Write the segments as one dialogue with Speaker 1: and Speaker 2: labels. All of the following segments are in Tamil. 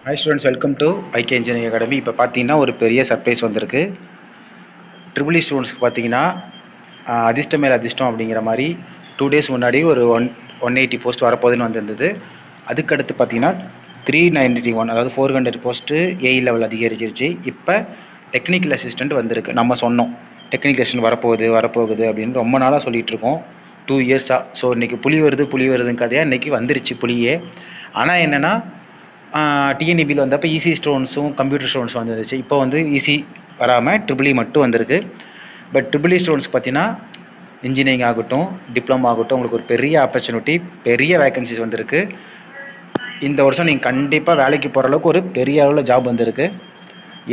Speaker 1: Hi students, welcome to IK engineering academy. இப்போ பார்த்தீங்கன்னா ஒரு பெரிய சர்ப்ரைஸ் வந்திருக்கு. ட்ரிபிள் இ ஸ்டூடெண்ட்ஸ்க்கு பார்த்தீங்கன்னா அதிர்ஷ்டம் மேல் அதிர்ஷ்டம் அப்படிங்கிற மாதிரி 2 days முன்னாடி ஒரு 180 போஸ்ட் வரப்போகுதுன்னு வந்திருந்தது. அதுக்கடுத்து பார்த்தீங்கன்னா 391 அதாவது 400 போஸ்ட்டு ஏஇ லெவல் அதிகரிச்சிருச்சு. இப்போ டெக்னிக்கல் அசிஸ்டண்ட் வந்திருக்கு. நம்ம சொன்னோம் டெக்னிக்கல் அசிஸ்டன்ட் வரப்போகுது அப்படின்னு ரொம்ப நாளாக சொல்லிகிட்டு இருக்கோம், 2 yearsஸாக. ஸோ இன்றைக்கி புலி வருதுன்னு கதையாக இன்றைக்கி வந்துருச்சு புலியே. ஆனால் என்னென்னா டிஎன்இபியில் வந்தப்போ ஈசி ஸ்டோன்ஸும் கம்ப்யூட்டர் ஸ்டோன்ஸும் வந்துருச்சு. இப்போ வந்து ஈசி வராமல் ட்ரிபிள் இ மட்டும் வந்திருக்கு. பட் ட்ரிபிள் இ ஸ்டோன்ஸ் பார்த்தீங்கன்னா இன்ஜினியரிங் ஆகட்டும், டிப்ளமோ ஆகட்டும், உங்களுக்கு ஒரு பெரிய ஆப்பர்ச்சுனிட்டி, பெரிய வேகன்சிஸ் வந்திருக்கு. இந்த வருஷம் நீங்கள் கண்டிப்பாக வேலைக்கு போகிற அளவுக்கு ஒரு பெரிய அளவில் ஜாப் வந்திருக்கு.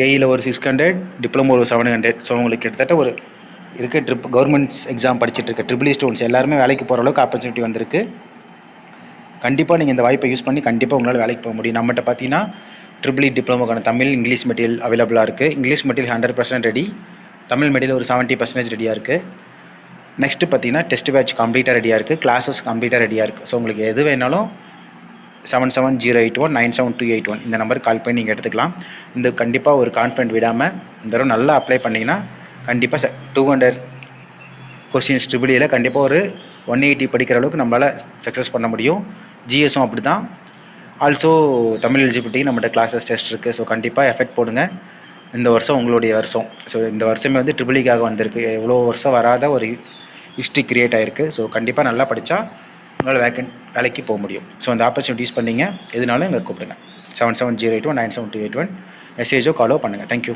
Speaker 1: ஏஇயில் ஒரு 600, டிப்ளமோ ஒரு 700. ஸோ உங்களுக்கு கிட்டத்தட்ட ஒரு கவர்மெண்ட்ஸ் எக்ஸாம் படிச்சுட்டு இருக்க ட்ரிபிள் இ ஸ்டூடெண்ட்ஸ் எல்லாருமே வேலைக்கு போகிற அளவுக்கு ஆப்பர்ச்சுனிட்டி வந்திருக்கு. கண்டிப்பாக நீங்கள் இந்த வாய்ப்பை யூஸ் பண்ணி கண்டிப்பாக உங்களால் வேலைக்கு போக முடியும். நம்மகிட்ட பார்த்தீங்கன்னா ட்ரிபிள் இ டிப்ளமோக்கான தமிழ், இங்கிலீஷ் மெட்டீரியல் அவைலபிளாக இருக்குது. English material 100% ready, Tamil material ஒரு 70% ரெடியாக இருக்குது. நெக்ஸ்ட்டு பார்த்தீங்கன்னா டெஸ்ட் பேட்ச் கம்ப்ளீட்டாக ரெடியாக இருக்குது, கிளாஸஸ் கம்ப்ளீட்டாக ரெடியாக இருக்குது. ஸோ உங்களுக்கு எது வேணாலும் 7708197281 இந்த நம்பருக்கு கால் பண்ணி நீங்கள் எடுத்துக்கலாம். இந்த கண்டிப்பாக ஒரு கான்ஃபிடென்ட் விடாமல் இந்த தடவை நல்லா அப்ளை பண்ணிங்கன்னா கண்டிப்பாக 200 கொஸ்டின்ஸ் ட்ரிபிள் இயில் கண்டிப்பாக ஒரு 180 படிக்கிற அளவுக்கு நம்மளால் சக்ஸஸ் பண்ண முடியும். ஜிஎஸும் அப்படி தான். ஆல்சோ தமிழ் எலிஜிபிலிட்டி நம்மகிட்ட கிளாஸஸ் டெஸ்ட் இருக்குது. ஸோ கண்டிப்பாக எஃபெக்ட் போடுங்க. இந்த வருஷம் உங்களுடைய வருஷம். ஸோ இந்த வருஷமே வந்து ட்ரிபிள் இக்காக வந்திருக்கு. எவ்வளோ வருஷம் வராத ஒரு ஹிஸ்ட்ரி கிரியேட் ஆகிருக்கு. ஸோ கண்டிப்பாக நல்லா படித்தா உங்களால் வேலைக்கு போக முடியும். ஸோ அந்த ஆப்பர்ச்சுனிட்டி யூஸ் பண்ணிங்க. எதுனாலும் எங்களை கூப்பிடுங்க. 7708197281 மெசேஜோ காலோ பண்ணுங்கள். தேங்க்யூ.